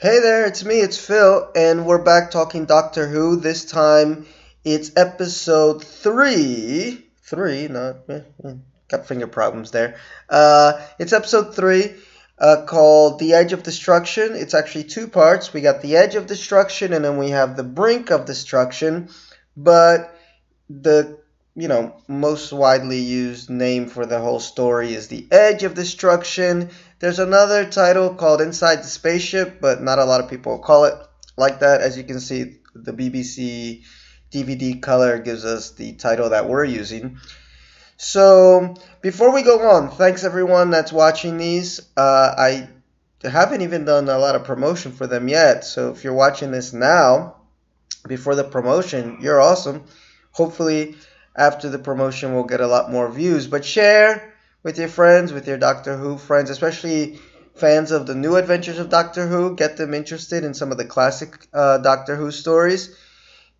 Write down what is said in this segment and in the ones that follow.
Hey there, it's me, it's Phil, and we're back talking Doctor Who. This time it's episode three. Three, not. Got finger problems there. It's episode three called The Edge of Destruction. It's actually two parts. We got The Edge of Destruction, and then we have The Brink of Destruction. But the most widely used name for the whole story is The Edge of Destruction. There's another title called Inside the Spaceship, but not a lot of people call it like that. As you can see, the BBC DVD color gives us the title that we're using. So before we go on, thanks everyone that's watching these. I haven't even done a lot of promotion for them yet, so if you're watching this now before the promotion, you're awesome. Hopefully after the promotion we'll get a lot more views, but share with your friends, with your Doctor Who friends, especially fans of the new adventures of Doctor Who. Get them interested in some of the classic Doctor Who stories,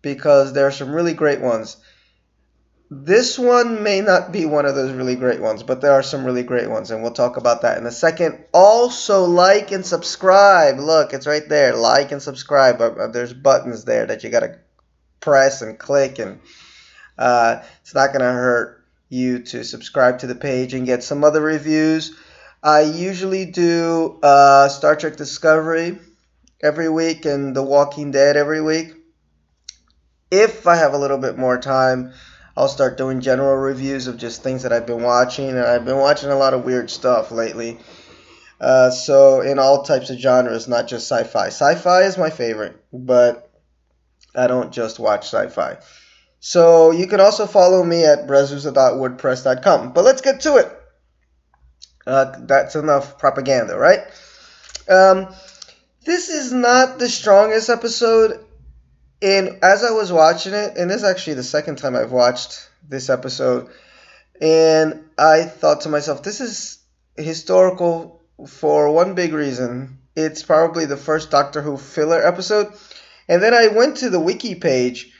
because there are some really great ones. This one may not be one of those really great ones, but there are some really great ones, and we'll talk about that in a second. Also, like and subscribe. Look, it's right there. Like and subscribe. There's buttons there that you got to press and click, and it's not going to hurt you to subscribe to the page and get some other reviews. I usually do Star Trek Discovery every week and The Walking Dead every week. If I have a little bit more time, I'll start doing general reviews of just things that I've been watching, and I've been watching a lot of weird stuff lately. So in all types of genres, not just sci-fi. Sci-fi is my favorite, but I don't just watch sci-fi. So you can also follow me at brezusa.wordpress.com. But let's get to it. That's enough propaganda, right? This is not the strongest episode. And as I was watching it, and this is actually the second time I've watched this episode, and I thought to myself, this is historical for one big reason. It's probably the first Doctor Who filler episode. And then I went to the wiki page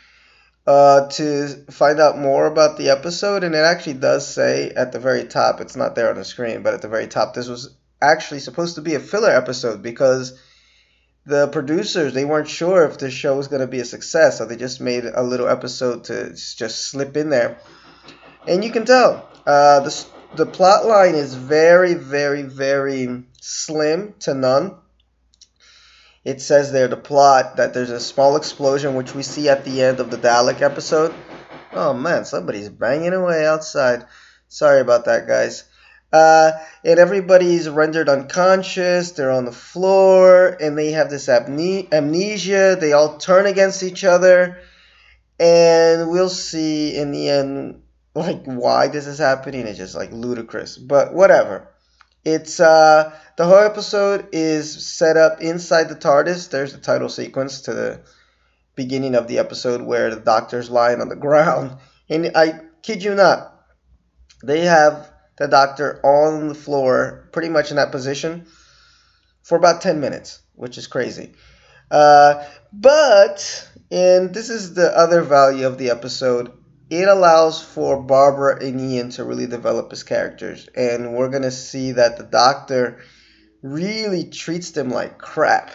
to find out more about the episode, and it actually does say at the very top, it's not there on the screen, but at the very top, this was actually supposed to be a filler episode because the producers, they weren't sure if the show was going to be a success, so they just made a little episode to just slip in there. And you can tell the plot line is very, very, very slim to none. It says there, the plot, that there's a small explosion, which we see at the end of the Dalek episode. Oh man, somebody's banging away outside. Sorry about that, guys. And everybody's rendered unconscious. They're on the floor, and they have this amnesia. They all turn against each other, and we'll see in the end, like, why this is happening. It's just like ludicrous, but whatever. It's the whole episode is set up inside the TARDIS. There's the title sequence to the beginning of the episode where the Doctor's lying on the ground, and I kid you not, they have the Doctor on the floor, pretty much in that position, for about 10 minutes, which is crazy. But, and this is the other value of the episode, it allows for Barbara and Ian to really develop as characters. And we're going to see that the Doctor really treats them like crap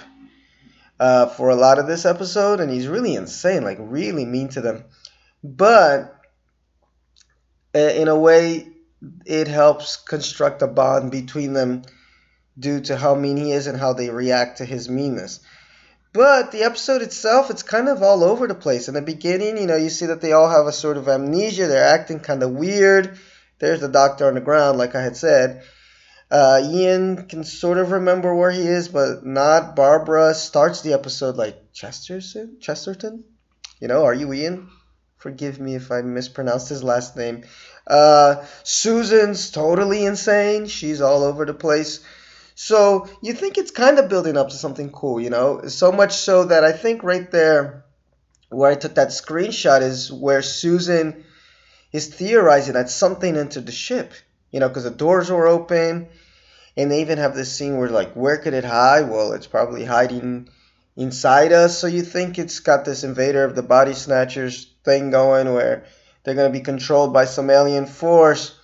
for a lot of this episode. And he's really insane, like really mean to them. But in a way, it helps construct a bond between them due to how mean he is and how they react to his meanness. But the episode itself, it's kind of all over the place. In the beginning, you see that they all have a sort of amnesia. They're acting kind of weird. There's the Doctor on the ground, like I had said. Ian can sort of remember where he is, but not. Barbara starts the episode like Chesterton? Are you Ian? Forgive me if I mispronounced his last name. Susan's totally insane. She's all over the place. So you think it's kind of building up to something cool, So much so that I think right there where I took that screenshot is where Susan is theorizing that something entered the ship, because the doors were open. And they even have this scene where, like, where could it hide? Well, it's probably hiding inside us. So you think it's got this Invader of the Body Snatchers thing going where they're going to be controlled by some alien force.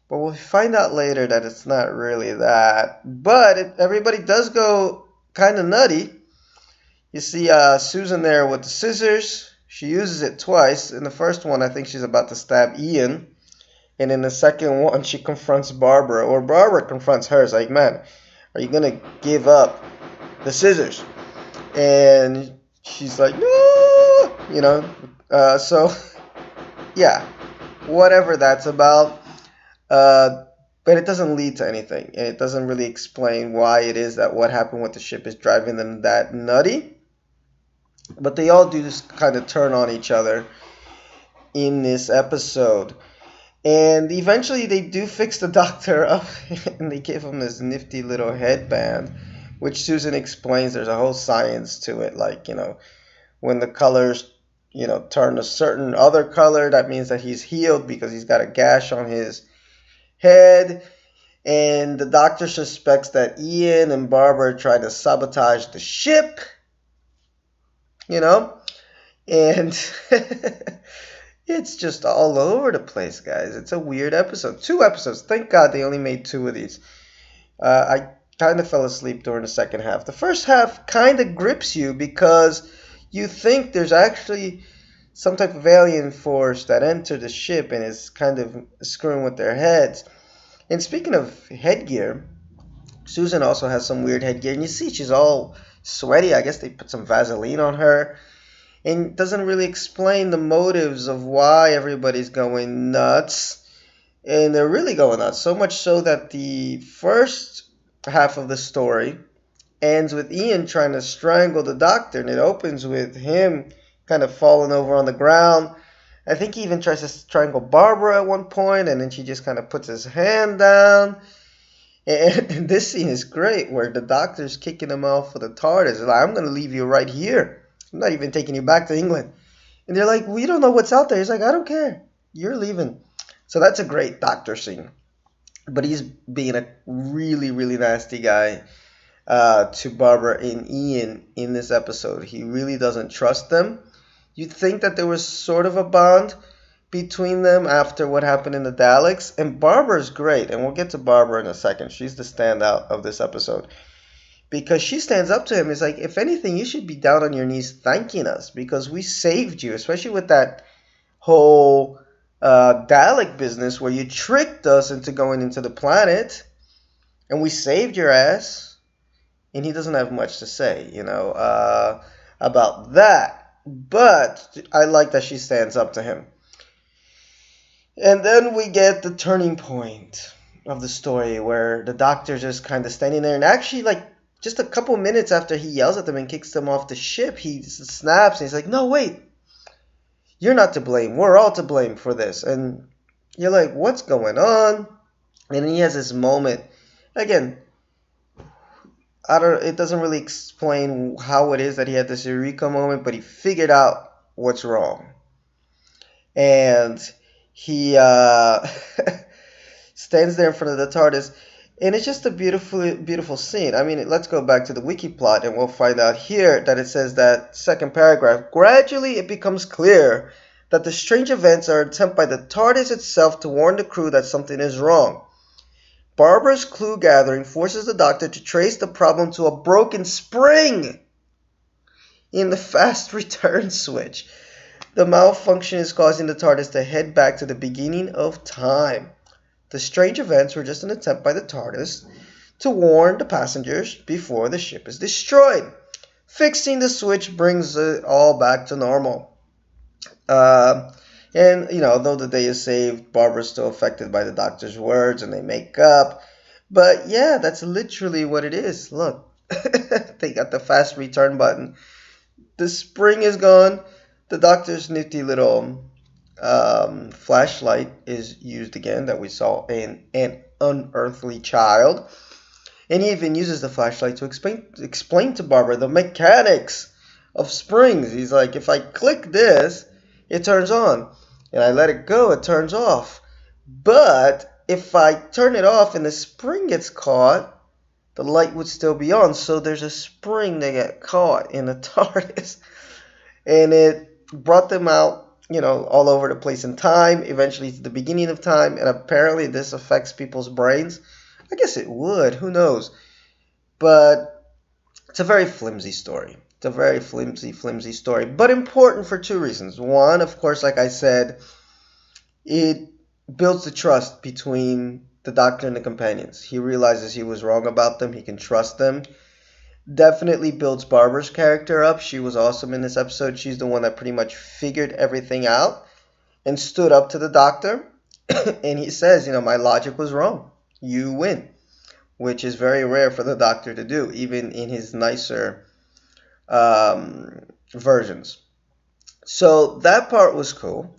But we'll find out later that it's not really that. But everybody does go kind of nutty You see Susan there with the scissors. She uses it twice. In the first one, I think she's about to stab Ian. And in the second one, she confronts Barbara. Or Barbara confronts her. It's like, man, are you going to give up the scissors? And she's like, no, so, yeah, whatever that's about. But it doesn't lead to anything. And it doesn't really explain why it is that what happened with the ship is driving them that nutty. But they all do just kind of turn on each other in this episode. And eventually they do fix the doctor up and they give him this nifty little headband, which Susan explains there's a whole science to it. Like, when the colors, turn a certain other color, that means that he's healed because he's got a gash on his head. And the doctor suspects that Ian and Barbara tried to sabotage the ship, and it's just all over the place, guys. It's a weird episode. 2 episodes. Thank God they only made 2 of these. I kind of fell asleep during the second half. The first half kind of grips you because you think there's actually some type of alien force that entered the ship and is kind of screwing with their heads. And speaking of headgear, Susan also has some weird headgear. And you see she's all sweaty. I guess they put some Vaseline on her. And doesn't really explain the motives of why everybody's going nuts. And they're really going nuts. So much so that the first half of the story ends with Ian trying to strangle the doctor. And it opens with him kind of falling over on the ground. I think he even tries to strangle Barbara at one point. And then she just kind of puts his hand down. And this scene is great where the doctor's kicking him off with the TARDIS. He's like, I'm going to leave you right here. I'm not even taking you back to England. And they're like, we don't know what's out there. He's like, I don't care. You're leaving. So that's a great doctor scene. But he's being a really, really nasty guy to Barbara and Ian in this episode. He really doesn't trust them. You'd think that there was sort of a bond between them after what happened in the Daleks. And Barbara's great. And we'll get to Barbara in a second. She's the standout of this episode. Because she stands up to him. It's like, if anything, you should be down on your knees thanking us because we saved you, especially with that whole Dalek business where you tricked us into going into the planet and we saved your ass. And he doesn't have much to say, about that. But I like that she stands up to him. And then we get the turning point of the story where the doctor's just kind of standing there and actually, just a couple minutes after he yells at them and kicks them off the ship, he snaps and he's like, no, wait. You're not to blame. We're all to blame for this. And you're like, what's going on? And then he has this moment. Again, it doesn't really explain how it is that he had this eureka moment, but he figured out what's wrong. And he stands there in front of the TARDIS. And it's just a beautiful, beautiful scene. I mean, let's go back to the wiki plot and we'll find out here that it says that second paragraph. Gradually, it becomes clear that the strange events are an attempt by the TARDIS itself to warn the crew that something is wrong. Barbara's clue gathering forces the Doctor to trace the problem to a broken spring in the fast return switch. The malfunction is causing the TARDIS to head back to the beginning of time. The strange events were just an attempt by the TARDIS to warn the passengers before the ship is destroyed. Fixing the switch brings it all back to normal. Though the day is saved, Barbara's still affected by the Doctor's words and they make up. But yeah, that's literally what it is. Look, they got the fast return button. The spring is gone. The Doctor's nifty little flashlight is used again that we saw in An Unearthly Child. And he even uses the flashlight to explain to Barbara the mechanics of springs. He's like, if I click this, it turns on. And I let it go, it turns off. But if I turn it off and the spring gets caught, the light would still be on. So there's a spring that got caught in the TARDIS. And it brought them out, all over the place in time, eventually to the beginning of time, and apparently this affects people's brains. I guess it would, who knows. But It's a very flimsy story. It's a very flimsy story, but important for two reasons. One, of course, like I said, it builds the trust between the Doctor and the companions. He realizes he was wrong about them. He can trust them. Definitely builds Barbara's character up. She was awesome in this episode. She's the one that pretty much figured everything out and stood up to the Doctor. And he says, my logic was wrong. You win. Which is very rare for the Doctor to do, even in his nicer versions. So that part was cool.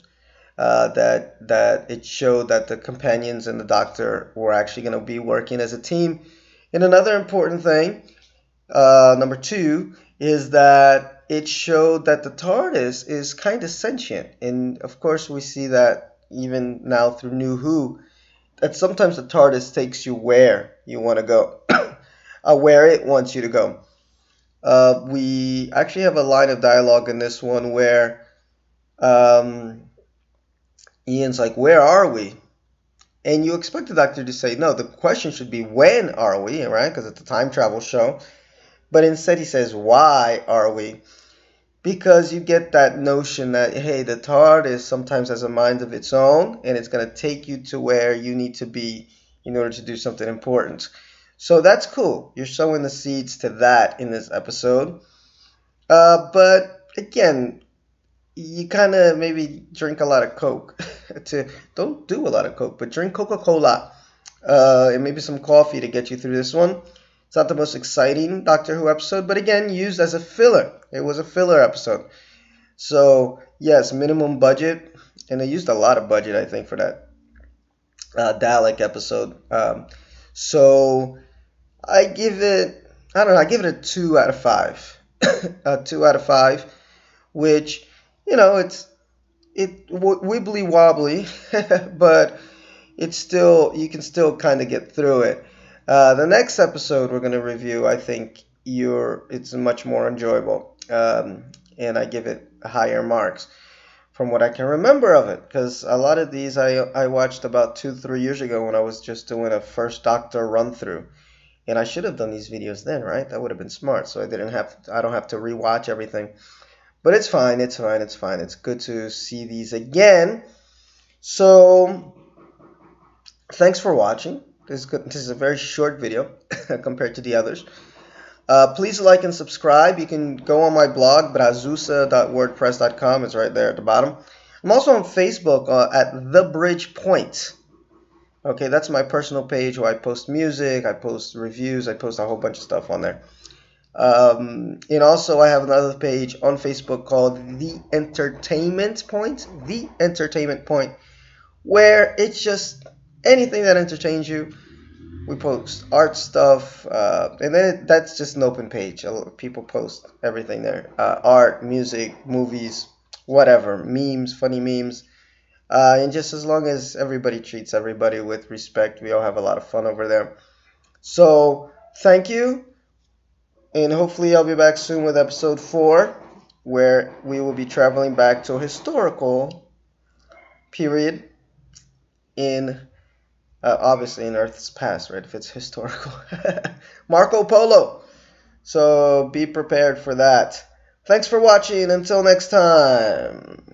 That it showed that the companions and the Doctor were actually going to be working as a team. And another important thing, number 2, is that it showed that the TARDIS is kind of sentient. And of course we see that even now through New Who, that sometimes the TARDIS takes you where you want to go, where it wants you to go. We actually have a line of dialogue in this one where Ian's like, where are we? And you expect the Doctor to say, no, the question should be, when are we, right? Because it's a time travel show. But instead he says, why are we? Because you get that notion that, hey, the TARDIS sometimes has a mind of its own, and it's going to take you to where you need to be in order to do something important. So that's cool. You're sowing the seeds to that in this episode. But again, you kind of maybe drink a lot of Coke. Don't do a lot of Coke, but drink Coca-Cola and maybe some coffee to get you through this one. It's not the most exciting Doctor Who episode, but again, used as a filler. It was a filler episode. So, yes, minimum budget. And they used a lot of budget, I think, for that Dalek episode. So, I give it a 2 out of 5. A 2 out of 5, which, it's wibbly wobbly, but it's still, you can still kind of get through it. The next episode we're going to review, I think it's much more enjoyable, and I give it higher marks from what I can remember of it, because a lot of these I watched about 2-3 years ago when I was just doing a first Doctor run through, and I should have done these videos then, right? That would have been smart, so I don't have to rewatch everything. But it's fine. It's good to see these again. So thanks for watching. This is a very short video compared to the others. Please like and subscribe. You can go on my blog, brazusa.wordpress.com. It's right there at the bottom. I'm also on Facebook at The Bridge Point. Okay, that's my personal page where I post music, I post reviews, I post a whole bunch of stuff on there. And also I have another page on Facebook called The Entertainment Point. The Entertainment Point, where it's just anything that entertains you. We post art stuff, and then that's just an open page. People post everything there. Art, music, movies, whatever, memes, funny memes. And just as long as everybody treats everybody with respect, we all have a lot of fun over there. So, thank you. And hopefully I'll be back soon with episode 4, where we will be traveling back to a historical period in, obviously in Earth's past, right, if it's historical. Marco Polo. So be prepared for that. Thanks for watching. Until next time.